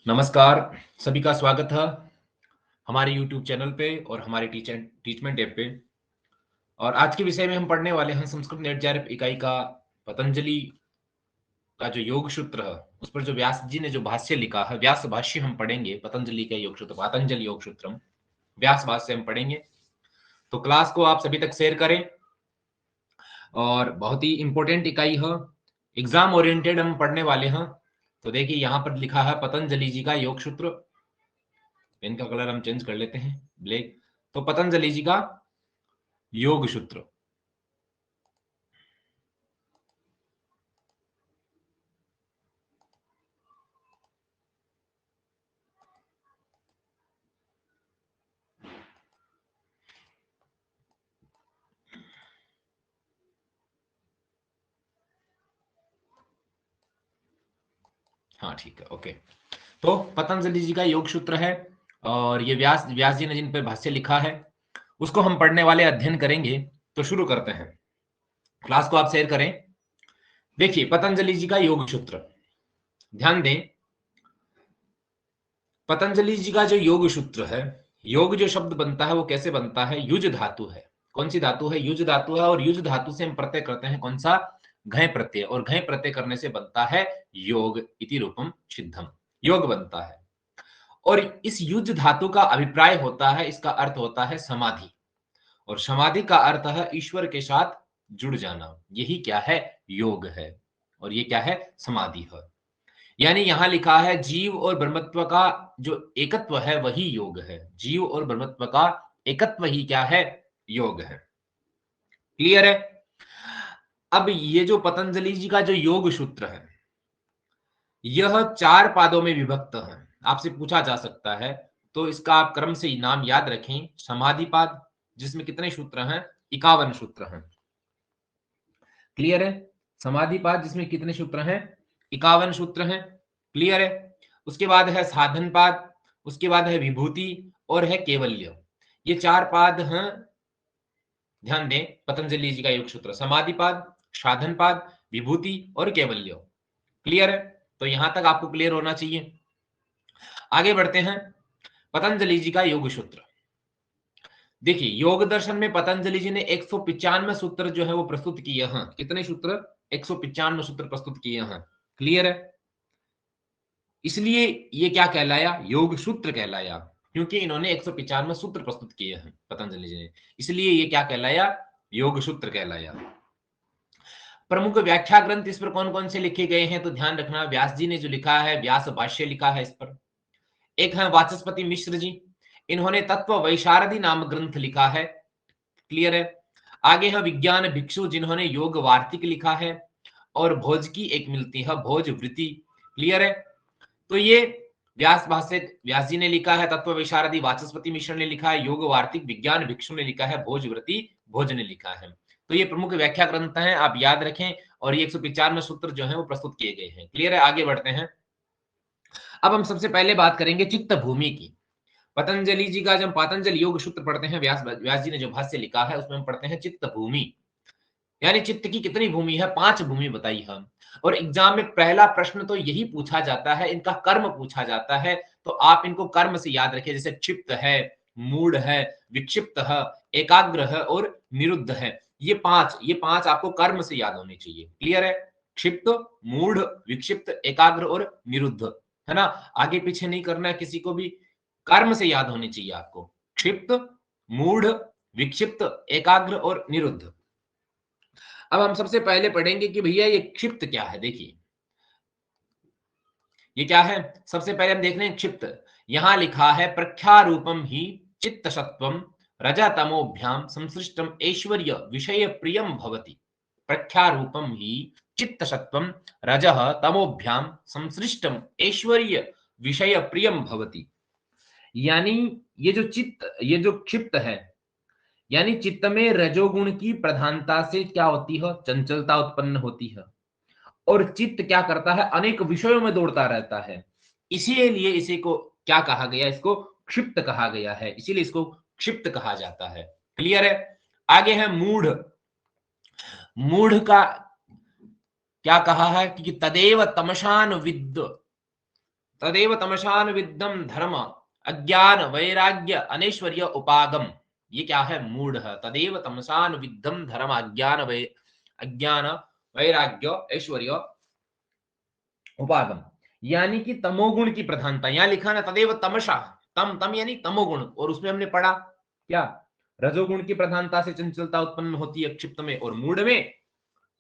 नमस्कार, सभी का स्वागत है हमारे यूट्यूब चैनल पे और हमारे टीचमेंट ऐप पे। और आज के विषय में हम पढ़ने वाले हैं संस्कृत नेट जेआरएफ इकाई का पतंजलि का जो योग सूत्र है, उस पर जो व्यास जी ने जो भाष्य लिखा है, व्यास भाष्य हम पढ़ेंगे। पतंजलि का योग सूत्र, पतंजलि योग सूत्रम, व्यास भाष्य हम पढ़ेंगे। तो क्लास को आप सभी तक शेयर करें। और बहुत ही इंपॉर्टेंट इकाई है, एग्जाम ओरिएंटेड हम पढ़ने वाले हैं। तो देखिए यहाँ पर लिखा है पतंजलि जी का योग सूत्र। पेन का कलर हम चेंज कर लेते हैं, ब्लैक। तो पतंजलि जी का योग सूत्र। हाँ ठीक है, ओके। तो पतंजलि जी का योग सूत्र है और ये व्यास जी ने जिन पे भाष्य लिखा है उसको हम पढ़ने वाले, अध्ययन करेंगे। तो शुरू करते हैं, क्लास को आप शेयर करें। देखिए पतंजलि जी का योग सूत्र, ध्यान दें। पतंजलि जी का जो योग सूत्र है, योग जो शब्द बनता है वो कैसे बनता है? युज धातु है। कौन सी धातु है? युज धातु है। और युज धातु से हम प्रत्यय करते हैं कौन सा? घय प्रत्यय। और घय प्रत्यय करने से बनता है योग इति रूपम सिद्धम, योग बनता है। और इस युज धातु का अभिप्राय होता है, इसका अर्थ होता है समाधि। और समाधि का अर्थ है ईश्वर के साथ जुड़ जाना। यही क्या है? योग है। और ये क्या है? समाधि है। यानी यहां लिखा है जीव और ब्रह्मत्व का जो एकत्व है वही योग है। जीव और ब्रह्मत्व का एकत्व ही क्या है? योग है। क्लियर है? अब ये जो पतंजलि जी का जो योग सूत्र है, यह 4 पादों में विभक्त है। आपसे पूछा जा सकता है, तो इसका आप क्रम से नाम याद रखें। समाधिपाद, जिसमें कितने सूत्र हैं? 51 सूत्र हैं। क्लियर है? समाधिपाद जिसमें कितने सूत्र हैं? 51 सूत्र हैं। क्लियर है? उसके बाद है साधनपाद, उसके बाद है विभूति और है केवल्य। ये 4 पाद हैं। ध्यान दें, पतंजलि जी का योग सूत्र समाधिपाद, साधनपाद, विभूति और केवल्य। क्लियर है? तो यहां तक आपको क्लियर होना चाहिए। आगे बढ़ते हैं, पतंजलि जी का योग सूत्र। देखिए योग दर्शन में पतंजलि जी ने 195 सूत्र जो है वो प्रस्तुत किए हैं। कितने सूत्र? 195 सूत्र प्रस्तुत किए हैं। क्लियर है? इसलिए ये क्या कहलाया? योग सूत्र कहलाया, क्योंकि इन्होंने 195 सूत्र प्रस्तुत किए हैं पतंजलि जी ने। इसलिए ये क्या कहलाया? योग सूत्र कहलाया। प्रमुख व्याख्या ग्रंथ इस पर कौन कौन से लिखे गए हैं? तो ध्यान रखना, व्यास जी ने जो लिखा है, व्यास भाष्य लिखा है इस पर। एक है वाचस्पति मिश्र जी, इन्होंने तत्व वैशारदी नाम ग्रंथ लिखा है। क्लियर है? आगे है विज्ञान भिक्षु, जिन्होंने योग वार्तिक लिखा है। और भोज की एक मिलती है, भोज वृत्ति। क्लियर है? तो ये व्यास भाष्य व्यास जी ने लिखा है, तत्व विशारदी वाचस्पति मिश्र ने लिखा है, योग वार्तिक विज्ञान भिक्षु ने लिखा है, भोज वृत्ति भोज ने लिखा है। तो ये प्रमुख व्याख्या ग्रंथ हैं, आप याद रखें। और ये 195 सूत्र जो है वो प्रस्तुत किए गए हैं। क्लियर है? आगे बढ़ते हैं। अब हम सबसे पहले बात करेंगे चित्त भूमि की। पतंजलि जी का जब पतंजलि योग सूत्र पढ़ते हैं, व्यास जी ने जो भाष्य लिखा है उसमें हम पढ़ते हैं चित्त भूमि। यानी चित्त की कितनी भूमि है? 5 भूमि बताई हम। और एग्जाम में पहला प्रश्न तो यही पूछा जाता है, इनका कर्म पूछा जाता है। तो आप इनको कर्म से याद रखिए, जैसे क्षिप्त है, मूढ़ है, विक्षिप्त है, एकाग्र है और निरुद्ध है। ये पांच आपको कर्म से याद होने चाहिए। क्लियर है? क्षिप्त, मूढ़, विक्षिप्त, एकाग्र और निरुद्ध, है ना? आगे पीछे नहीं करना है किसी को भी, कर्म से याद होनी चाहिए आपको। क्षिप्त, मूढ़, विक्षिप्त, एकाग्र और निरुद्ध। अब हम सबसे पहले पढ़ेंगे कि भैया ये क्षिप्त क्या है। देखिए ये क्या है? सबसे पहले हम देख रहे हैं क्षिप्त। यहां लिखा है प्रख्यारूपम ही चित्त सत्वम रजतमोभ्याम संसृष्टम ऐश्वर्य विषय प्रियम भवति। प्रख्यारूपम ही चित्त सत्वम रजः तमोभ्याम संसृष्टम ऐश्वर्य विषय प्रियम भवति। यानी ये जो क्षिप्त है, यानी चित्त में रजोगुण की प्रधानता से क्या होती है? चंचलता उत्पन्न होती है। और चित्त क्या करता है? अनेक विषयों में दौड़ता रहता है। इसीलिए इसी को क्या कहा गया? इसको क्षिप्त कहा गया है। इसीलिए इसको क्षिप्त कहा जाता है। क्लियर है? आगे है मूढ़। मूढ़ का क्या कहा है कि तदेव तमशान विद्ध। तदेव तमसानुविद्धम धर्म अज्ञान वैराग्य अनैश्वर्य उपागम। ये क्या है? मूढ़। तदेव तमसानुविद्धम धर्म अज्ञान वैराग्य ऐश्वर्य उपागम, यानी कि तमोगुण की प्रधानता। यहां लिखा ना तदेव तमसा, तम तम यानी तमोगुण, और उसमें हमने पढ़ा क्या? रजोगुण की प्रधानता से चंचलता उत्पन्न होती है क्षिप्त में, और मूढ़ में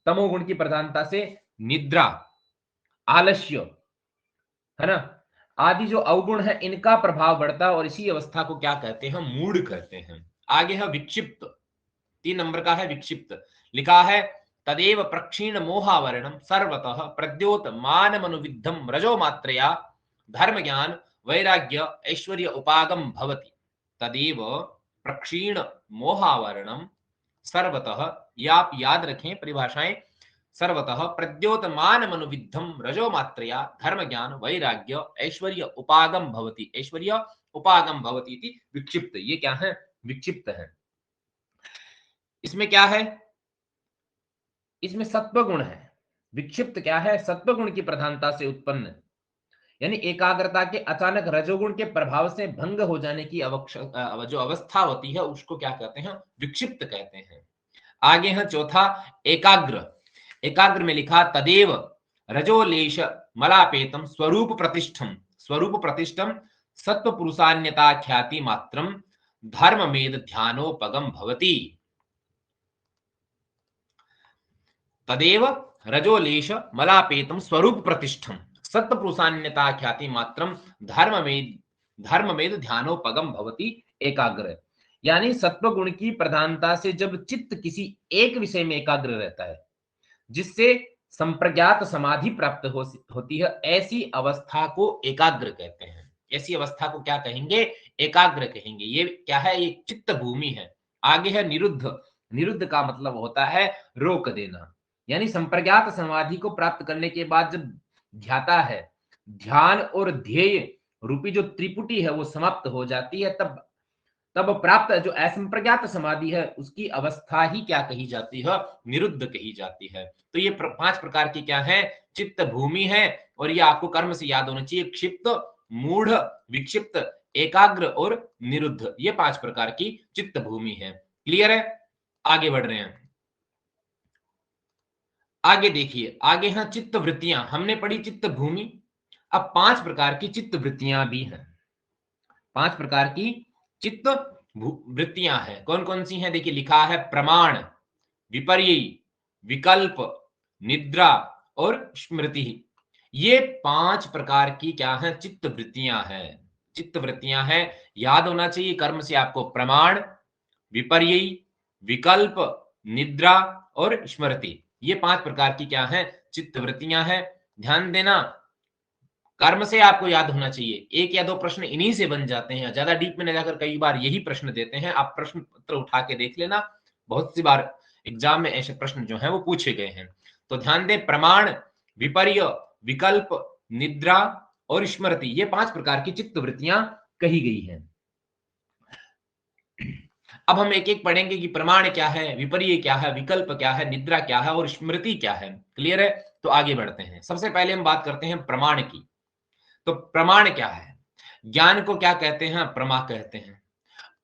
तमोगुण की प्रधानता से निद्रा, आलस्य, है ना, आदि जो अवगुण है इनका प्रभाव बढ़ता है, और इसी अवस्था को क्या कहते हैं? मूढ़ कहते हैं। आगे है विक्षिप्त, 3 नंबर का है विक्षिप्त। लिखा है तदेव प्रक्षीण मोहावरणम सर्वतः प्रद्योत मानमनुविद्धम रजो मात्रया धर्म ज्ञान वैराग्य ऐश्वर्य उपागम भवति। तदेव प्रक्षीण मोहावरणम सर्वतः, ये आप याद रखें परिभाषाएं, सर्वतः प्रद्योत मानमनुविद्धम रजो मात्रया धर्म ज्ञान वैराग्य ऐश्वर्य उपागम भवति। ऐश्वर्य उपागम भवति इति विक्षिप्त। ये क्या है? विक्षिप्त है। इसमें क्या है? इसमें सत्व गुण है। विक्षिप्त क्या है? सत्व गुण की प्रधानता से उत्पन्न, यानी एकाग्रता के अचानक रजोगुण के प्रभाव से भंग हो जाने की जो अवस्था होती है उसको क्या कहते हैं? विक्षिप्त कहते हैं। आगे है चौथा एकाग्र। एकाग्र में लिखा तदेव रजोलेश मलापेतम स्वरूप प्रतिष्ठम, स्वरूप प्रतिष्ठम सत्व पुरुषान्यता ख्याति मात्रम धर्म मेद ध्यानोपगम भवति। तदेव रजोलेश मलापेतम स्वरूप प्रतिष्ठम सत्व पुरुषान्यता ख्याति मात्रम धर्म मेद ध्यानोपगम भवति एकाग्र, यानी सत्व गुण की प्रधानता से जब चित्त किसी एक विषय में एकाग्र रहता है जिससे संप्रज्ञात समाधि प्राप्त होती है, ऐसी अवस्था को एकाग्र कहते हैं। ऐसी अवस्था को क्या कहेंगे? एकाग्र कहेंगे। ये क्या है? ये चित्त भूमि है। आगे है निरुद्ध। निरुद्ध का मतलब होता है रोक देना, यानी संप्रज्ञात समाधि को प्राप्त करने के बाद जब ध्याता है, ध्यान और ध्येय रूपी जो त्रिपुटी है वो समाप्त हो जाती है, तब प्राप्त जो असंप्रज्ञात समाधि है उसकी अवस्था ही क्या कही जाती है? निरुद्ध कही जाती है। तो ये 5 प्रकार की क्या है? चित्त भूमि है, और ये आपको कर्म से याद होना चाहिए। क्षिप्त, मूढ़, विक्षिप्त, एकाग्र और निरुद्ध, ये 5 प्रकार की चित्त भूमि है। क्लियर है? आगे बढ़ रहे हैं। आगे देखिए, आगे है चित्त वृत्तियां। हमने पढ़ी चित्त भूमि, अब 5 प्रकार की चित्त वृत्तियां भी हैं। 5 प्रकार की चित्त वृत्तियां हैं। कौन कौन सी हैं? देखिए लिखा है प्रमाण, विपर्ययी, विकल्प, निद्रा और स्मृति। ये 5 प्रकार की क्या है? चित्त वृत्तियां हैं। चित्त वृत्तियां हैं, याद होना चाहिए कर्म से आपको। प्रमाण, विपर्ययी, विकल्प, निद्रा और स्मृति, ये 5 प्रकार की क्या है? चित्त वृत्तियां हैं। ध्यान देना, कर्म से आपको याद होना चाहिए। 1 या 2 प्रश्न इन्हीं से बन जाते हैं, ज्यादा डीप में न जाकर कई बार यही प्रश्न देते हैं। आप प्रश्न पत्र उठा के देख लेना, बहुत सी बार एग्जाम में ऐसे प्रश्न जो हैं वो पूछे गए हैं। तो ध्यान दें, प्रमाण, विपर्य, विकल्प, निद्रा और स्मृति, ये 5 प्रकार की चित्त वृत्तियां कही गई हैं। अब हम एक एक पढ़ेंगे कि प्रमाण क्या है, विपर्य क्या है, विकल्प क्या है, निद्रा क्या है और स्मृति क्या है। क्लियर है? तो आगे बढ़ते हैं। सबसे पहले हम बात करते हैं प्रमाण की। तो प्रमाण क्या है? ज्ञान को क्या कहते हैं? प्रमा कहते हैं।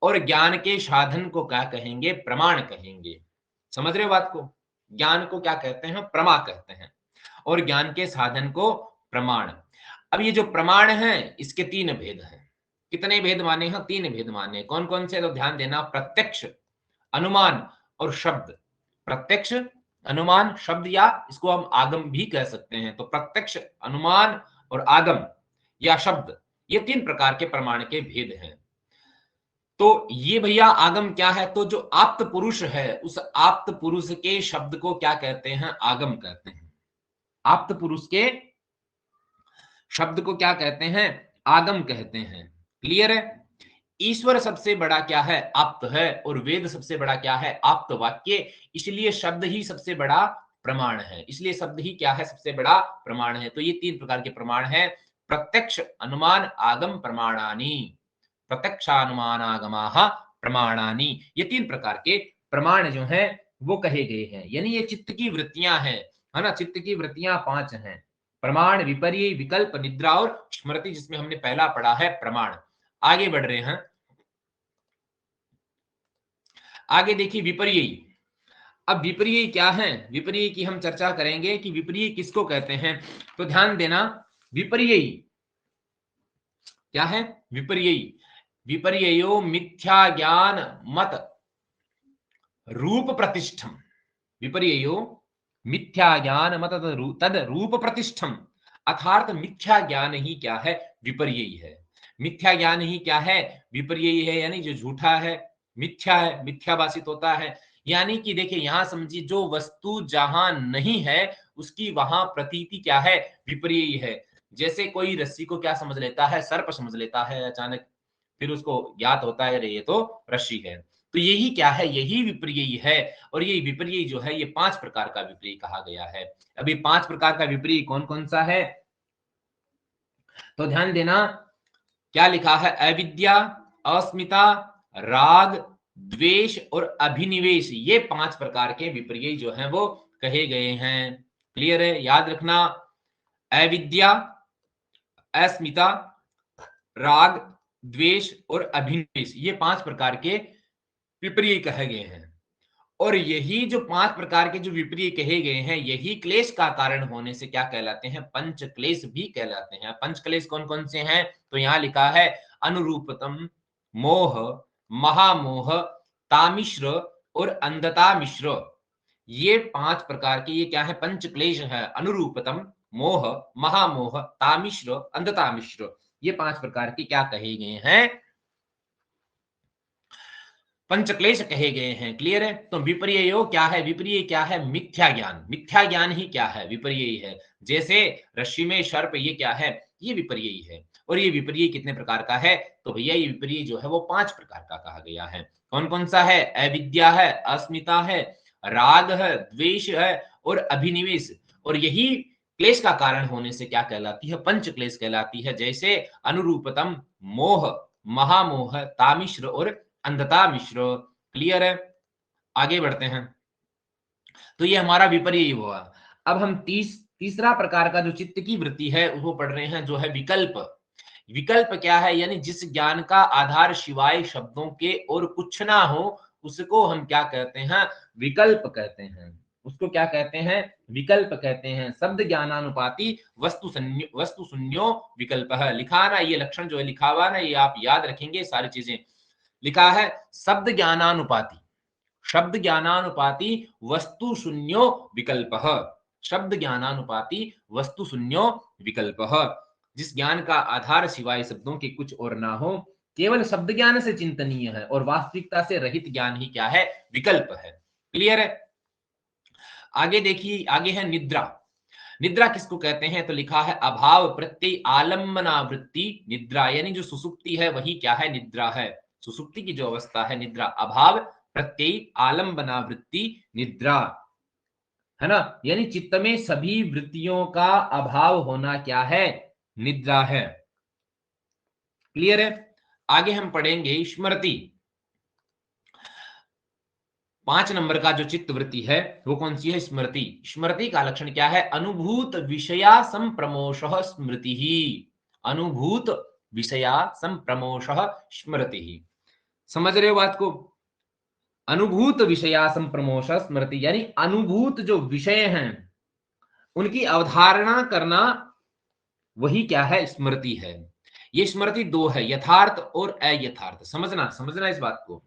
और ज्ञान के साधन को क्या कहेंगे? प्रमाण कहेंगे। समझ रहे हो बात को? ज्ञान को क्या कहते हैं? प्रमा कहते हैं, और ज्ञान के साधन को प्रमाण। अब ये जो प्रमाण है इसके 3 भेद हैं। कितने भेद माने हैं? 3 भेद माने। कौन कौन से? तो ध्यान देना, प्रत्यक्ष, अनुमान और शब्द। प्रत्यक्ष, अनुमान, शब्द, या इसको हम आगम भी कह सकते हैं। तो प्रत्यक्ष, अनुमान और आगम या शब्द, ये 3 प्रकार के प्रमाण के भेद हैं। तो ये भैया आगम क्या है? तो जो आप्त पुरुष है उस आप्त पुरुष के शब्द को क्या कहते हैं? आगम कहते हैं। आप्त पुरुष के शब्द को क्या कहते हैं? आगम कहते हैं। क्लियर है? ईश्वर सबसे बड़ा क्या है? आप्त है। और वेद सबसे बड़ा क्या है? आप्त वाक्य। इसलिए शब्द ही सबसे बड़ा प्रमाण है। इसलिए शब्द ही क्या है? सबसे बड़ा प्रमाण है। तो ये 3 प्रकार के प्रमाण है, प्रत्यक्ष, अनुमान, आगम प्रमाणानि। प्रत्यक्षानुमानागमाः प्रमाणानि, ये 3 प्रकार के प्रमाण जो हैं वो कहे गए हैं। यानी ये चित्त की वृत्तियां हैं, है ना? चित्त की वृत्तियां 5 हैं। प्रमाण, विपर्यय, विकल्प, निद्रा और स्मृति, जिसमें हमने पहला पढ़ा है प्रमाण। आगे बढ़ रहे हैं, आगे देखिए विपर्यय। अब विपर्यय क्या है, विपर्यय की हम चर्चा करेंगे कि विपर्यय किसको कहते हैं। तो ध्यान देना, विपर्यय क्या है, विपर्यय, विपर्ययो मिथ्या ज्ञान मत रूप प्रतिष्ठम, विपर्ययो मिथ्या ज्ञान मत तद रूप प्रतिष्ठम, अर्थात मिथ्या ज्ञान ही क्या है, विपर्यय है। मिथ्या ज्ञान ही क्या है, विपर्यय है, यानी जो झूठा है, मिथ्या है, मिथ्याभाषित होता है। यानी कि देखिए यहां समझिए, जो वस्तु जहां नहीं है उसकी वहां प्रतीति क्या है, विपर्यय है। जैसे कोई रस्सी को क्या समझ लेता है, सर्प समझ लेता है अचानक, फिर उसको ज्ञात होता है अरे ये तो रस्सी है। तो यही क्या है, यही विपर्यय है। और ये विपर्यय जो है, ये 5 प्रकार का विपर्यय कहा गया है। अभी 5 प्रकार का विपर्यय कौन कौन सा है, तो ध्यान देना, क्या लिखा है, अविद्या, अस्मिता, राग, द्वेष और अभिनिवेश, ये 5 प्रकार के विपर्यय जो हैं वो कहे गए हैं। क्लियर है, याद रखना, अविद्या, अस्मिता, राग, द्वेष और अभिनिवेश, ये 5 प्रकार के विपर्यय कहे गए हैं। और यही जो 5 प्रकार के जो विपर्यय कहे गए हैं, यही क्लेश का कारण होने से क्या कहलाते हैं, पंच क्लेश भी कहलाते हैं। पंच क्लेश कौन कौन से हैं, तो यहां लिखा है अनुरूपतम, मोह, महामोह, तामिश्र और अंधता मिश्र, ये 5 प्रकार के ये क्या है, पंच क्लेश है। अनुरूपतम, मोह, महामोह, तामिश्र, अंधता मिश्र, ये 5 प्रकार के क्या कहे गए हैं, पंचक्लेश कहे गए हैं। क्लियर है, तो विपर्ययो क्या है, विपर्यय क्या है, मिथ्या ज्ञान, मिथ्या ज्ञान ही क्या है, विपर्यय है। जैसे रस्सी में सर्प, ये क्या है, ये विपर्यय है। और ये विपर्यय कितने प्रकार का है, तो भैया ये विपर्यय जो है वो 5 प्रकार का कहा गया है। कौन कौन सा है, अविद्या है, अस्मिता है, राग है, द्वेष है और अभिनिवेश। और यही क्लेश का कारण होने से क्या कहलाती है, पंच क्लेश कहलाती है। जैसे अनुरूपतम, मोह, महामोह, तामिश्र और अंधता मिश्र। क्लियर है, आगे बढ़ते हैं। तो ये हमारा विपर्यय हुआ। अब हम तीसरा प्रकार का जो चित्त की वृत्ति है वो पढ़ रहे हैं, जो है विकल्प। विकल्प क्या है, यानी जिस ज्ञान का आधार शिवाय शब्दों के और कुछ ना हो, उसको हम क्या कहते हैं, विकल्प कहते हैं। उसको क्या कहते हैं, विकल्प कहते हैं। शब्द ज्ञानानुपाती वस्तु शून्यो विकल्प है। लिखा ना, ये लक्षण जो है लिखा हुआ ना, ये आप याद रखेंगे सारी चीजें। लिखा है शब्द ज्ञानानुपाती, शब्द ज्ञानानुपाती वस्तु शून्यो विकल्प, शब्द ज्ञानानुपाती वस्तु शून्यो विकल्प। जिस ज्ञान का आधार सिवाय शब्दों के कुछ और ना हो, केवल शब्द ज्ञान से चिंतनीय है और वास्तविकता से रहित ज्ञान ही क्या है, विकल्प है। क्लियर है, आगे देखिए, आगे है निद्रा। निद्रा किसको कहते हैं, तो लिखा है अभाव प्रत्यय आलम्बना वृत्ति निद्रा, यानी जो सुसुप्ति है वही क्या है, निद्रा है। सुसुप्ति की जो अवस्था है निद्रा, अभाव प्रत्यय आलम्बना वृत्ति निद्रा, है ना। यानी चित्त में सभी वृत्तियों का अभाव होना क्या है, निद्रा है। क्लियर है, आगे हम पढ़ेंगे स्मृति। 5 नंबर का जो चित्त वृत्ति है वो कौन सी है, स्मृति। स्मृति का लक्षण क्या है, अनुभूत विषया संप्रमोष स्मृति ही, अनुभूत विषया संप्रमोष स्मृति ही। समझ रहे हो बात को, अनुभूत विषया संप्रमोष स्मृति, यानी अनुभूत जो विषय हैं उनकी अवधारणा करना, वही क्या है, स्मृति है। ये स्मृति 2 है, यथार्थ और अयथार्थ। समझना समझना इस बात को,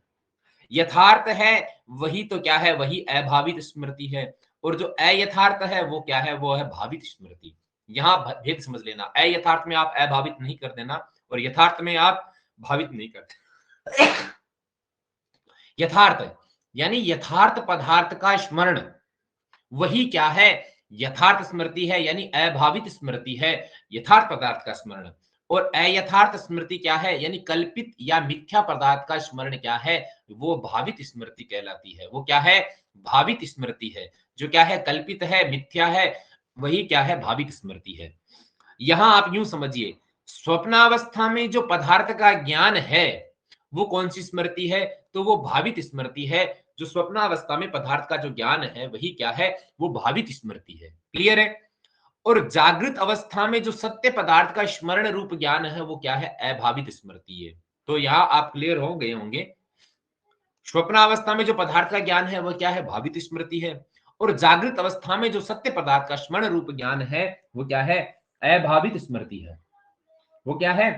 यथार्थ है वही तो क्या है, वही अभावित स्मृति है। और जो अयथार्थ है वो क्या है, वो है भावित स्मृति। यहां भेद समझ लेना, अयथार्थ में आप अभावित नहीं कर देना और यथार्थ में आप भावित नहीं करते। यथार्थ यानी यथार्थ पदार्थ का स्मरण, वही क्या है, यथार्थ स्मृति है, यानी अभावित स्मृति है, यथार्थ पदार्थ का स्मरण। और अयथार्थ स्मृति क्या है, यानी कल्पित या मिथ्या पदार्थ का स्मरण क्या है, वो भावित स्मृति कहलाती है। वो क्या है, भावित स्मृति है। जो क्या है, कल्पित है, मिथ्या है, वही क्या है, भावित स्मृति है। यहां आप यूं समझिए, स्वप्नावस्था में जो पदार्थ का ज्ञान है वो कौन सी स्मृति है, तो वो भावित स्मृति है। जो स्वप्नावस्था में पदार्थ का जो ज्ञान है वही क्या है, वो भावित स्मृति है। क्लियर है, और जागृत अवस्था में जो सत्य पदार्थ का स्मरण रूप ज्ञान है वो क्या है? अभावित स्मृति है। तो यहां आप क्लियर हो गए होंगे। स्वप्नावस्था में जो पदार्थ का ज्ञान है वह क्या है? भावित स्मृति है। और जागृत अवस्था में जो सत्य पदार्थ का स्मरण रूप ज्ञान है वो क्या है? अभावित स्मृति है। वो क्या है?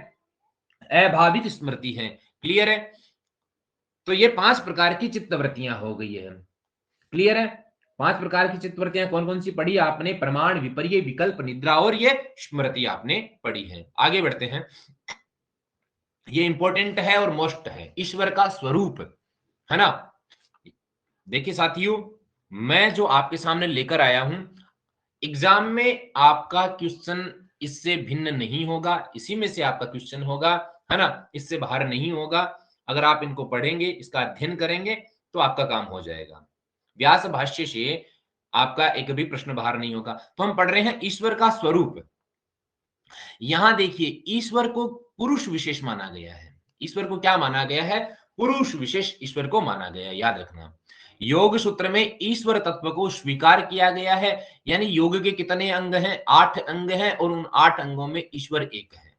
अभावित स्मृति है। क्लियर है? तो ये 5 प्रकार की चित्तवृत्तियां हो गई है। क्लियर है? 5 प्रकार की चित्तवृत्तियां कौन कौन सी पढ़ी आपने? प्रमाण, विपर्य, विकल्प, निद्रा और ये स्मृति आपने पढ़ी है। आगे बढ़ते हैं। ये इंपॉर्टेंट है और मोस्ट है, ईश्वर का स्वरूप, है ना। देखिए साथियों, मैं जो आपके सामने लेकर आया हूं, एग्जाम में आपका क्वेश्चन इससे भिन्न नहीं होगा, इसी में से आपका क्वेश्चन होगा, है ना, इससे बाहर नहीं होगा। अगर आप इनको पढ़ेंगे, इसका अध्ययन करेंगे तो आपका काम हो जाएगा। व्यास भाष्य से आपका एक भी प्रश्न बाहर नहीं होगा। तो हम पढ़ रहे हैं ईश्वर का स्वरूप। यहां देखिए, ईश्वर को पुरुष विशेष माना गया है। ईश्वर को क्या माना गया है? पुरुष विशेष ईश्वर को माना गया है, याद रखना। योग सूत्र में ईश्वर तत्व को स्वीकार किया गया है। यानी योग के कितने अंग हैं? 8 अंग हैं और उन 8 अंगों में ईश्वर एक है।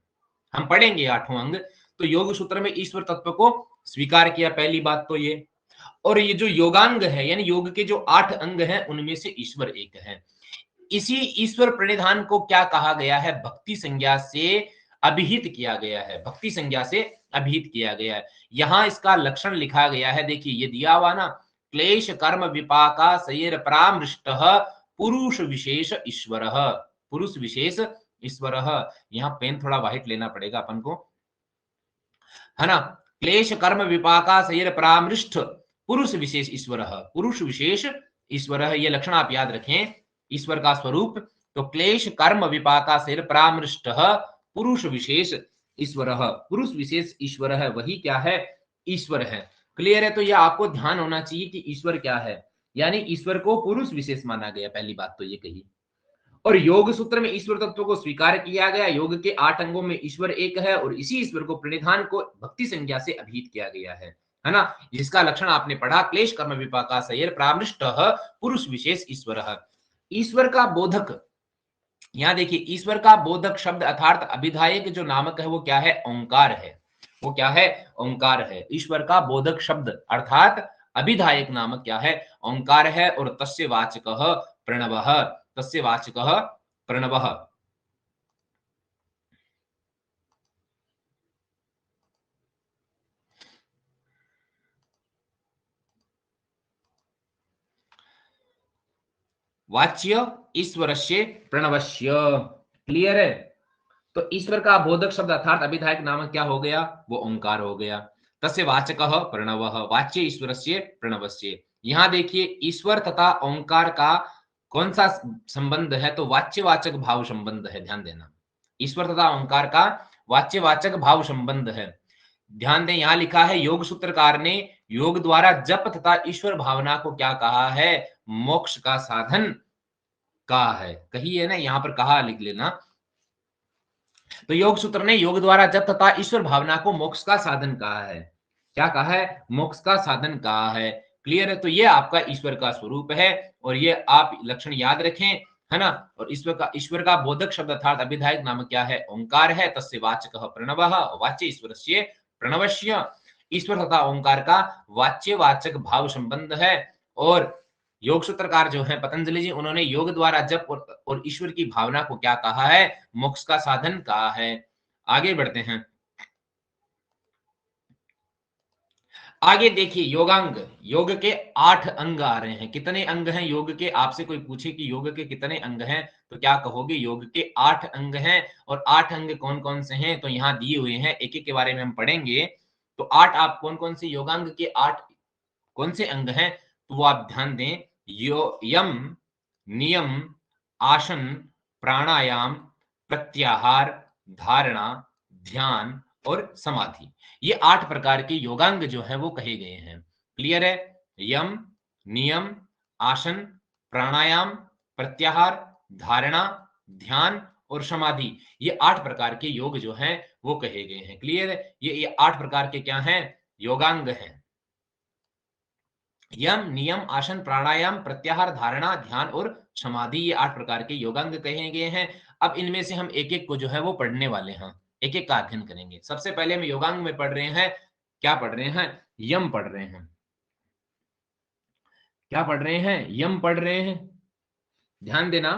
हम पढ़ेंगे 8वां अंग। तो योग सूत्र में ईश्वर तत्व को स्वीकार किया, पहली बात तो ये। और ये जो योगांग है, यानी योग के जो 8 अंग हैं उनमें से ईश्वर एक है। इसी ईश्वर प्रणिधान को क्या कहा गया है? भक्ति संज्ञा से अभिहित किया गया है। भक्ति संज्ञा से अभिहित किया गया है। यहां इसका लक्षण लिखा गया है, देखिए ये दिया हुआ ना, क्लेश कर्म विपाका सैर परामृष्ट पुरुष विशेष ईश्वर। पुरुष विशेष ईश्वर। यहां पेन थोड़ा व्हाइट लेना पड़ेगा अपन को, है ना। क्लेश कर्म विपाका सैर परामृष्ट पुरुष विशेष ईश्वर। पुरुष विशेष ईश्वर, ये लक्षण आप याद रखें। ईश्वर का स्वरूप तो क्लेश कर्म विपाका से परामृष्ट पुरुष विशेष ईश्वर। पुरुष विशेष ईश्वर है, वही क्या है? ईश्वर है। क्लियर है? तो यह आपको ध्यान होना चाहिए कि ईश्वर क्या है, यानी ईश्वर को पुरुष विशेष माना गया, पहली बात तो ये कही। और योग सूत्र में ईश्वर तत्व को स्वीकार किया गया। योग के 8 अंगों में ईश्वर एक है और इसी ईश्वर को प्रणिधान को भक्ति संज्ञा से अभिहित किया गया है ना। जिसका लक्षण आपने पढ़ा, क्लेश कर्म विपाका सैर परामृष्ट पुरुष विशेष ईश्वर। ईश्वर का बोधक, यहां देखिए, ईश्वर का बोधक शब्द अर्थात अभिधायक जो नामक है वो क्या है? ओंकार है। वो क्या है? ओंकार है। ईश्वर का बोधक शब्द अर्थात अभिधायक नामक क्या है? ओंकार है। और तस्य वाचकः प्रणवः। तस्य वाचकः प्रणवः। वाच्य ईश्वरस्य प्रणवस्य। क्लियर है? तो ईश्वर का बोधक शब्द अर्थात अभिधायक नामक क्या हो गया? वो ओंकार हो गया। तस्य वाचकः प्रणवः, वाच्य ईश्वरस्य प्रणवस्य। यहां देखिए, ईश्वर तथा ओंकार का कौन सा संबंध है? तो वाच्यवाचक भाव संबंध है, ध्यान देना। ईश्वर तथा ओंकार का वाच्यवाचक भाव संबंध है। ध्यान दें, यहां लिखा है योग सूत्रकार ने योग द्वारा जप तथा ईश्वर भावना को क्या कहा है? मोक्ष का साधन कहा है। कही है ना, यहां पर कहा लिख लेना। तो योग सूत्र ने योग द्वारा जप तथा ईश्वर भावना को मोक्ष का साधन कहा है। क्या कहा है? मोक्ष का साधन कहा है। क्लियर है? तो ये आपका ईश्वर का स्वरूप है और ये आप लक्षण याद रखें, है ना। और ईश्वर का बोधक शब्द अर्थात अभिधायक नाम क्या है? ओंकार है। तस्य वाचकः प्रणवः, वाच्य ईश्वरस्य प्रणवस्य। ईश्वर तथा ओंकार का वाच्य वाचक भाव संबंध है। और योग सूत्रकार जो है पतंजलि जी, उन्होंने योग द्वारा जप और ईश्वर की भावना को क्या कहा है? मोक्ष का साधन कहा है। आगे बढ़ते हैं। आगे देखिए, योगांग, योग के 8 अंग आ रहे हैं। कितने अंग हैं योग के? आपसे कोई पूछे कि योग के कितने अंग हैं तो क्या कहोगे? योग के 8 अंग हैं। और 8 अंग कौन कौन से हैं तो यहाँ दिए हुए हैं, एक एक के बारे में हम पढ़ेंगे। तो 8 आप कौन कौन से योगांग के 8 कौन से अंग हैं तो वो आप ध्यान दें। यम, नियम, आसन, प्राणायाम, प्रत्याहार, धारणा, ध्यान और समाधि। ये 8 प्रकार के योगांग जो है वो कहे गए हैं। क्लियर है? यम, नियम, आसन, प्राणायाम, प्रत्याहार, धारणा, ध्यान और समाधि, ये 8 प्रकार के योग जो हैं वो कहे गए हैं। क्लियर है? ये 8 प्रकार के क्या हैं? योगांग हैं। यम, नियम, आसन, प्राणायाम, प्रत्याहार, धारणा, ध्यान और समाधि, ये 8 प्रकार के योगांग कहे गए हैं। अब इनमें से हम एक-एक को जो है वो पढ़ने वाले हैं, एक-एक का अध्ययन करेंगे। सबसे पहले हम योगांग में पढ़ रहे हैं, क्या पढ़ रहे हैं? यम पढ़ रहे हैं। क्या पढ़ रहे हैं? यम पढ़ रहे हैं। ध्यान देना,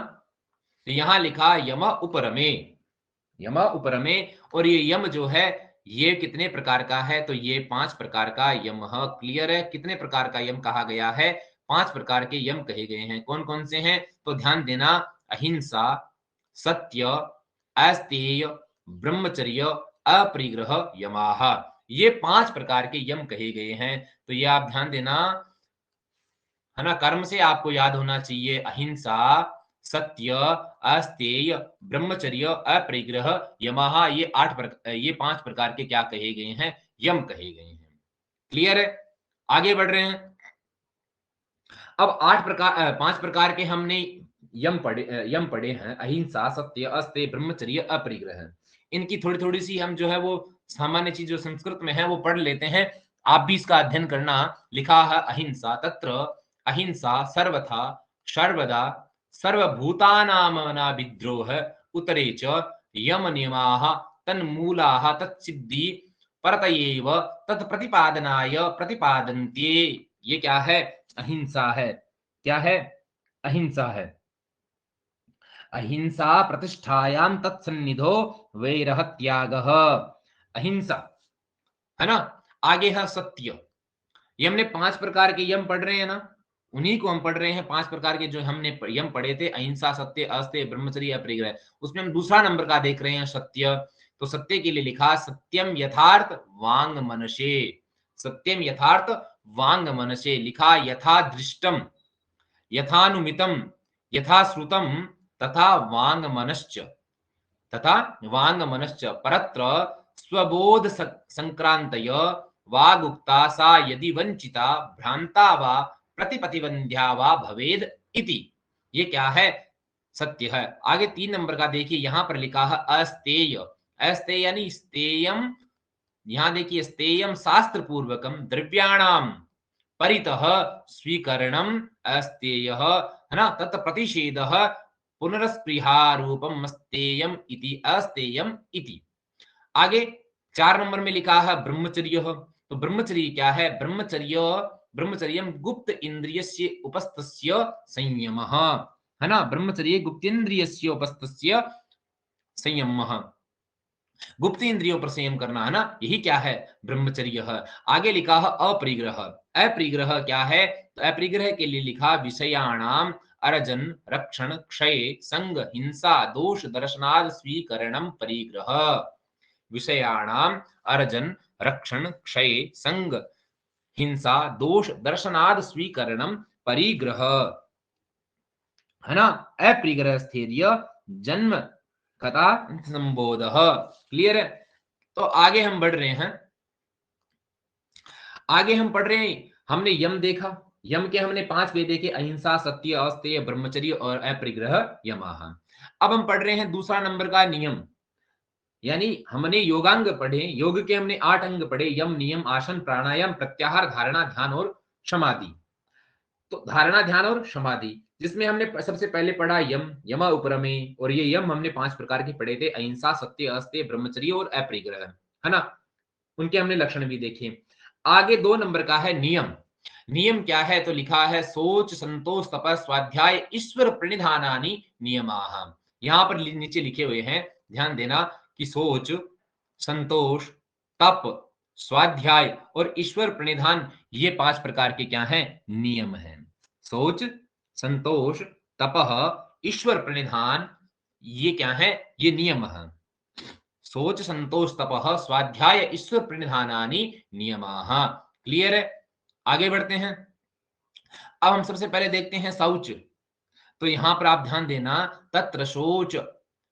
तो यहां लिखा यम उपरमे, यम उपरमे, और ये यम जो है ये कितने प्रकार का है? तो ये 5 प्रकार का यम है। क्लियर है? कितने प्रकार का यम कहा गया है? 5 प्रकार के यम कहे गए हैं। कौन-कौन से हैं? तो ध्यान देना, अहिंसा, सत्य, अस्तेय, ब्रह्मचर्य, अपरिग्रह, यमाः, ये 5 प्रकार के यम कहे गए हैं। तो ये आप ध्यान देना, है ना? कर्म से आपको याद होना चाहिए अहिंसा, सत्य, अस्तेय, ब्रह्मचर्य, अपरिग्रह, यमः, ये 5 प्रकार के क्या कहे गए हैं? यम कहे गए हैं। क्लियर है? आगे बढ़ रहे हैं। अब 5 प्रकार के हमने यम पढ़े हैं, अहिंसा, सत्य, अस्तेय, ब्रह्मचर्य, अपरिग्रह। इनकी थोड़ी-थोड़ी सी हम जो है वो सामान्य चीज जो संस्कृत में है वो पढ़ लेते हैं। आप भी इसका अध्ययन करना। लिखा है अहिंसा, तत्र अहिंसा सर्वथा सर्वदा सर्वभूतानां विद्रोह उतरे च यम नियमाः तन्मूलाः तत्सिद्धि परतयेव तत्प्रतिपादनाय प्रतिपादन्ते। ये क्या है? अहिंसा है। क्या है? अहिंसा है। अहिंसा प्रतिष्ठायां तत्सन्निधो वैरह त्यागः। अहिंसा, है ना? आगे है सत्य। ये हमने 5 प्रकार के यम पढ़ रहे हैं ना, उन्हीं को हम पढ़ रहे हैं। 5 प्रकार के जो हमने यम पढ़े थे, अहिंसा, सत्य, अस्तेय, ब्रह्मचर्य, अपरिग्रह, उसमें हम दूसरा नंबर का देख रहे हैं सत्य। तो सत्य के लिए लिखा सत्यम यथार्थ वांग मनसे, सत्यम यथार्थ वांग मनसे, लिखा यथा दृष्टम, यथानुमितम, यथा श्रुतम, तथा वांग मनश्च, तथा वांग मनश्च परत्र स्वबोध संक्रांतय वागुक्ता सा यदि वंचिता भ्रांता वा प्रतिपतिबंध्या वा भवेद इति। ये क्या है? सत्य है। आगे 3 नंबर का देखिए, यहां पर लिखा है अस्तेय। अस्तेय यानी स्तेयम, यहां देखिए स्तेयम शास्त्र पूर्वकम द्रव्याणाम परितः स्वीकरणम अस्तेयः, है ना? तत् प्रतिषेधः पुनरस्पृहारूपम अस्तेयम इति, अस्तेयम इति। आगे 4 नंबर में लिखा है ब्रह्मचर्य। तो ब्रह्मचर्य क्या है? ब्रह्मचर्य, ब्रह्मचर्यम गुप्त इंद्रियस्य उपस्थस्य संयमः, है ना? ब्रह्मचर्य गुप्त इंद्रियस्य उपस्थस्य संयमः, गुप्त इंद्रियों पर संयम करना, है ना? यही क्या है? ब्रह्मचर्य है। आगे लिखा है अपरिग्रह। अपरिग्रह क्या है? तो अपरिग्रह के लिए लिखा विषयाणाम अर्जन रक्षण क्षय संग हिंसा दोष दर्शनाद स्वीकरणम परिग्रह। विषयाणाम अर्जन रक्षण क्षय संग हिंसा दोष दर्शनाद स्वीकरणम परिग्रह, है ना? अपरिग्रह स्थैर्य जन्म कथा संबोध। क्लियर है? तो आगे हम बढ़ रहे हैं। आगे हम पढ़ रहे हैं, हमने यम देखा। यम के हमने 5 वे देखे, अहिंसा, सत्य, अस्तेय, ब्रह्मचर्य और अपरिग्रह, यमाह। अब हम पढ़ रहे हैं दूसरा नंबर का नियम, यानी हमने योगांग पढ़े, योग के हमने 8 अंग पढ़े, यम, नियम, आसन, प्राणायाम, प्रत्याहार, धारणा, ध्यान और समाधि। तो धारणा, ध्यान और समाधि, जिसमें हमने सबसे पहले पढ़ा यम, यम उपरमे, और ये यम हमने 5 प्रकार के पढ़े थे, अहिंसा, सत्य, अस्तेय, ब्रह्मचर्य और अपरिग्रह, है ना? उनके हमने लक्षण भी देखे। आगे 2 नंबर का है नियम। नियम क्या है? तो लिखा है सोच संतोष तप स्वाध्याय ईश्वर प्रणिधानानि नियमाः। यहां पर नीचे लिखे हुए हैं, ध्यान देना, कि सोच, संतोष, तप, स्वाध्याय और ईश्वर प्रणिधान, ये 5 प्रकार के क्या हैं? नियम हैं। सोच, संतोष, तपः, ईश्वर प्रणिधान, ये क्या है? ये नियम है। सोच संतोष तपः स्वाध्याय ईश्वर प्रणिधानानि नियमाः। क्लियर है? आगे बढ़ते हैं। अब हम सबसे पहले देखते हैं शौच। तो यहां पर आप ध्यान देना, तत्र शोच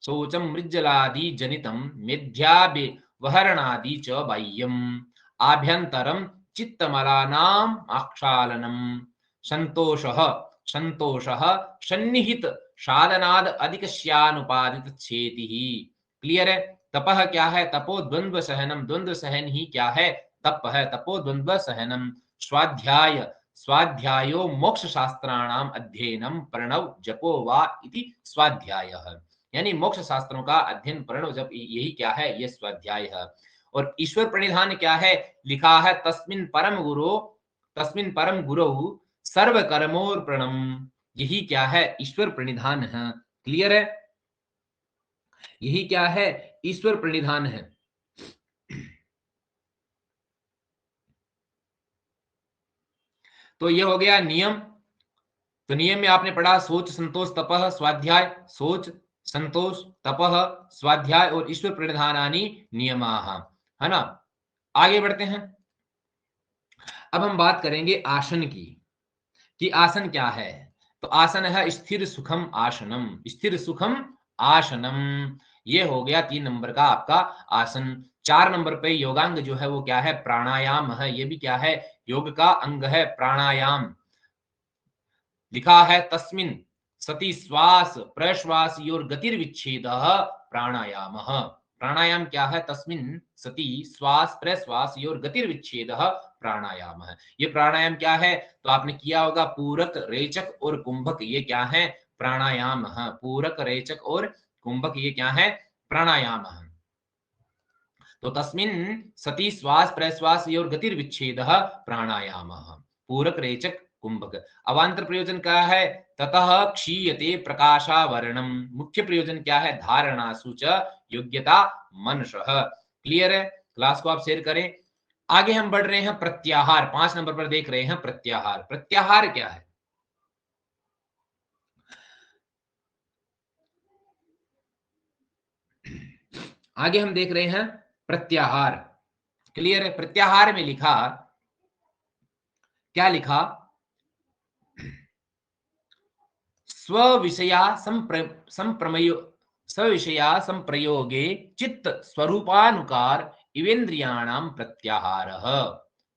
शोचम मृज्जलादि जनितम मेध्यावहरणादि च बाह्यम आभ्यंतरम चित्तमलानाम आक्षालनम संतोषः संतोषः सन्निहित साधनाद अधिकस्यानुपादित छेतिः। क्लियर है? तपः क्या है? तपो द्वंद्व सहनम, द्वंद्व सहन ही क्या है? तप है। तपो द्वंद्व सहनम। स्वाध्याय स्वाध्यायो मोक्ष शास्त्राणाम अध्ययनम प्रणव जपो वा इति स्वाध्यायः। यानी मोक्ष शास्त्रों का अध्ययन प्रणव जप यही क्या है, ये स्वाध्याय है। और ईश्वर प्रणिधान क्या है, लिखा है तस्मिन् परम गुरु सर्व कर्मोर्पणम। यही क्या है, ईश्वर प्रणिधान है। क्लियर है, यही क्या है, ईश्वर प्रणिधान है। तो ये हो गया नियम। तो नियम में आपने पढ़ा सोच संतोष तपः स्वाध्याय, सोच संतोष तपः स्वाध्याय और ईश्वर प्रणिधानानि नियमाः, है ना। आगे बढ़ते हैं। अब हम बात करेंगे आसन की, कि आसन क्या है। तो आसन है स्थिर सुखम आसनम, स्थिर सुखम आसनम। ये हो गया 3 नंबर का आपका आसन। 4 नंबर पे योगांग जो है वो क्या है, प्राणायाम है। ये भी क्या है, योग का अंग है, प्राणायाम। लिखा है तस्मिन् सति श्वास प्रश्वासयोर गतिर्विच्छेदः प्राणायामः। प्राणायाम क्या है, तस्मिन् सति श्वास प्रश्वासयोर गतिर्विच्छेदः प्राणायाम है। ये प्राणायाम क्या है, तो आपने किया होगा पूरक रेचक और कुंभक, ये क्या है, प्राणायाम है। पूरक रेचक और कुंभक ये क्या है, प्राणायाम है। तो तस्मिन् सति श्वास प्रश्वासयोर गतिर्विच्छेदः प्राणायामः, पूरक रेचक कुंभक। अवांतर प्रयोजन क्या है, ततः क्षीयते प्रकाशावरणम। मुख्य प्रयोजन क्या है, धारणासु च योग्यता मनसः। क्लियर है, क्लास को आप शेयर करें। आगे हम बढ़ रहे हैं प्रत्याहार। 5 नंबर पर देख रहे हैं प्रत्याहार। प्रत्याहार क्या है, आगे हम देख रहे हैं प्रत्याहार। क्लियर है, प्रत्याहार में लिखा, क्या लिखा, स्विषया संप्रयोगे चित्त स्वरूपानुकार इवेन्द्रियाणाम प्रत्याहारः।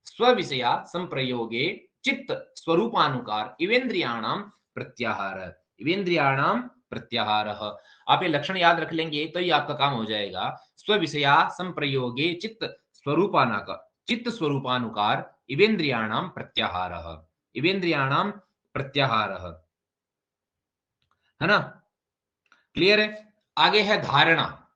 स्विषया संप्रयोगे चित्त स्वरूपानुकार इवेन्द्रियाणाम प्रत्याहारः, इवेन्द्रियाणाम प्रत्याहारः। आप ये लक्षण याद रख लेंगे तो ये आपका काम हो जाएगा। स्विषया संप्रयोगे चित्त स्वरूपानुकार इवेन्द्रियाणाम प्रत्याहारः, इवेन्द्रियाणाम प्रत्याहारः, है ना। क्लियर है। आगे है धारणा।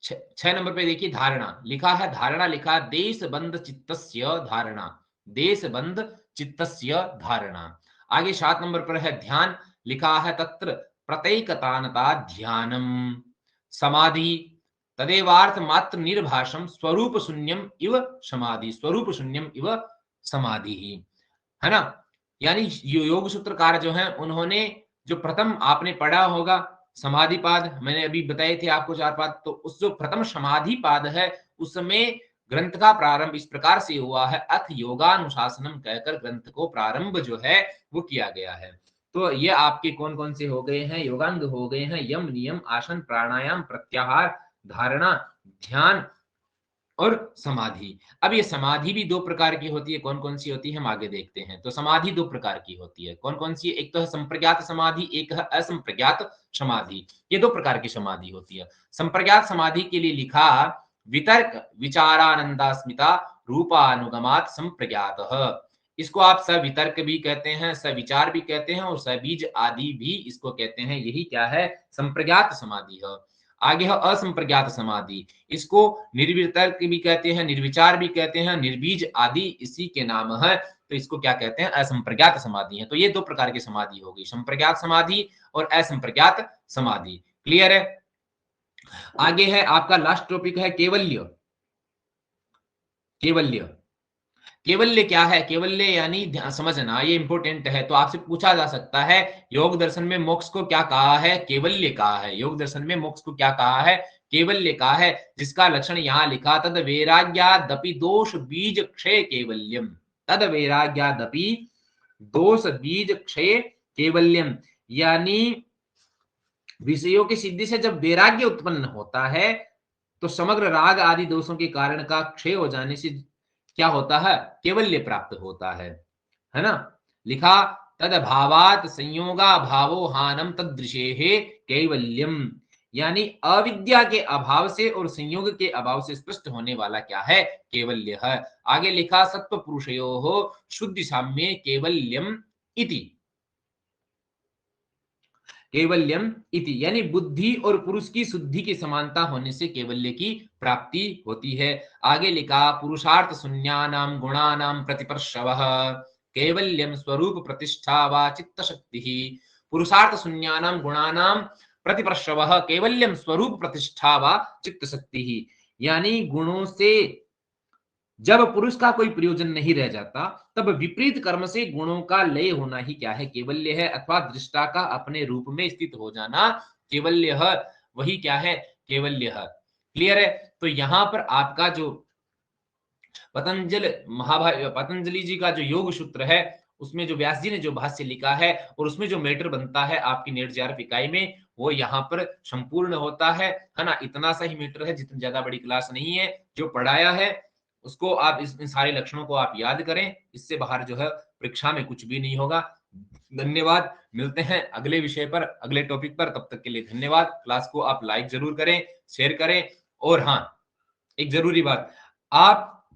6 नंबर पे देखिए धारणा लिखा है, धारणा लिखा है देश बंद चित्तस्य धारणा, देश बंद चित्तस्य धारणा। आगे 7 नंबर पर है ध्यान, लिखा है तत्र प्रत्येकतानता ध्यानम। समाधि तदेवार्थ मात्र निर्भाषम स्वरूप शून्यम इव समाधि, स्वरूप शून्यम इव समाधि, है ना। यानी योग सूत्रकार जो है उन्होंने जो प्रथम आपने पढ़ा होगा समाधिपाद, मैंने अभी बताए थे आपको 4 पाद, तो उस जो प्रथम समाधिपाद है उसमें ग्रंथ का प्रारंभ इस प्रकार से हुआ है, अथ योगानुशासनम कहकर ग्रंथ को प्रारंभ जो है वो किया गया है। तो ये आपके कौन कौन से हो गए हैं, योगांग हो गए हैं, यम नियम आसन प्राणायाम प्रत्याहार धारणा ध्यान और समाधि। अब ये समाधि भी 2 प्रकार की होती है, कौन कौन सी होती है हम आगे देखते हैं। तो समाधि 2 प्रकार की होती है, कौन कौन सी, एक तो है संप्रज्ञात समाधि, एक है असंप्रज्ञात समाधि। ये 2 प्रकार की समाधि होती है। संप्रज्ञात समाधि के लिए लिखा वितर्क विचारानंदास्मिता रूपानुगमात संप्रज्ञातः। इसको आप सवितर्क भी कहते हैं, सविचार भी कहते हैं और सबीज आदि भी इसको कहते हैं। यही क्या है, संप्रज्ञात समाधि है। आगे है असंप्रज्ञात समाधि, इसको निर्वितर्क भी कहते हैं, निर्विचार भी कहते हैं, निर्बीज आदि इसी के नाम है। तो इसको क्या कहते हैं, असंप्रज्ञात समाधि है। तो ये 2 प्रकार की समाधि होगी, संप्रज्ञात समाधि और असंप्रज्ञात समाधि। क्लियर है। आगे है आपका लास्ट टॉपिक है केवल्य। केवल्य, केवल्य क्या है, केवल्य यानी समझना, ये इंपॉर्टेंट है। तो आपसे पूछा जा सकता है योग दर्शन में मोक्ष को क्या कहा है, केवल्य कहा है। योग दर्शन में मोक्ष को क्या कहा है, केवल्य कहा है, जिसका लक्षण यहाँ लिखा तद वैराग्यादपि दोष बीज क्षय केवल्यम, तद वैराग्यादपि दोष बीज क्षय केवल्यम। यानी विषयों की सिद्धि से जब वैराग्य उत्पन्न होता है तो समग्र राग आदि दोषों के कारण का क्षय हो जाने से क्या होता है, केवल्य प्राप्त होता है ना। लिखा तद भावात संयोगा भावो हानम तदृशेः कैवल्यम। यानी अविद्या के अभाव से और संयोग के अभाव से स्पष्ट होने वाला क्या है? कैवल्य है। आगे लिखा सत्व पुरुषयोः शुद्धि साम्ये कैवल्यम इति। कैवल्यम इति यानी बुद्धि और पुरुष की शुद्धि की समानता होने से कैवल्य की प्राप्ति होती है। आगे लिखा पुरुषार्थ शून्यानां गुणानां प्रतिपर्षवः कैवल्यम स्वरूप प्रतिष्ठा वा चित्त शक्ति। पुरुषार्थ शून्यानां गुणानां प्रतिपर्षवः कैवल्यम स्वरूप प्रतिष्ठा वा चित्त शक्ति। यानी गुणों से जब पुरुष का कोई प्रयोजन नहीं रह जाता, तब विपरीत कर्म से गुणों का लय होना ही क्या है? कैवल्य है। अथवा दृष्टा का अपने रूप में स्थित हो जाना कैवल्य है। वही क्या है? कैवल्य है। क्लियर है? तो यहां पर आपका जो पतंजलि जी का जो योग सूत्र है, उसमें जो व्यास जी ने जो भाष्य लिखा है और उसमें जो मैटर बनता है आपकी नेट जेआरएफ इकाई में, वो यहाँ पर संपूर्ण होता है ना। इतना सा ही मैटर है, जितनी ज्यादा बड़ी क्लास नहीं है। जो पढ़ाया है उसको आप इन सारे लक्षणों को आप याद करें, इससे बाहर जो है परीक्षा में कुछ भी नहीं होगा। धन्यवाद। मिलते हैं अगले विषय पर, अगले टॉपिक पर। तब तक के लिए धन्यवाद। क्लास को आप लाइक जरूर करें, शेयर करें। और हाँ, एक जरूरी बात, आप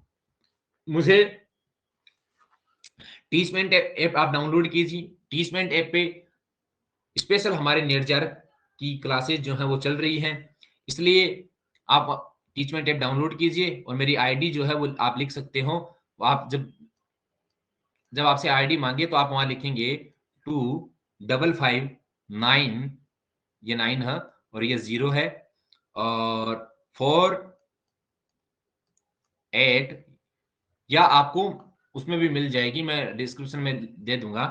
मुझे टीचमेंट ऐप आप डाउनलोड कीजिए। टीचमेंट ऐप पे स्पेशल हमारे नेट जेआरएफ की क्लासेस जो है वो चल रही हैं, इसलिए आप टीचमेंट ऐप डाउनलोड कीजिए और मेरी आईडी जो है वो आप लिख सकते हो। आप जब आपसे आईडी मांगे तो आप वहां लिखेंगे 2559, ये 9 है और ये 0 है, और 48, या आपको उसमें भी मिल जाएगी, मैं डिस्क्रिप्शन में दे दूंगा,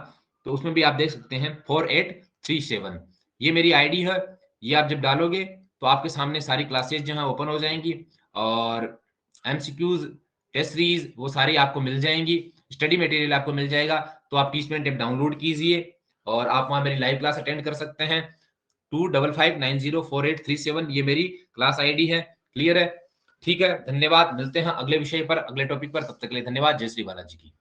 तो उसमें भी आप देख सकते हैं 4837। ये मेरी आईडी है। ये आप जब डालोगे तो आपके सामने सारी क्लासेस जो है ओपन हो जाएंगी और एमसीक्यूज, टेस्ट सीरीज वो सारी आपको मिल जाएंगी। स्टडी मटेरियल आपको मिल जाएगा। तो आप टीचमेंट ऐप डाउनलोड कीजिए और आप वहां मेरी लाइव क्लास अटेंड कर सकते हैं। 25590483 ये मेरी क्लास आईडी है। क्लियर है? ठीक है, धन्यवाद। मिलते हैं अगले विषय पर, अगले टॉपिक पर। तब तक के लिए धन्यवाद। जय श्री बालाजी की।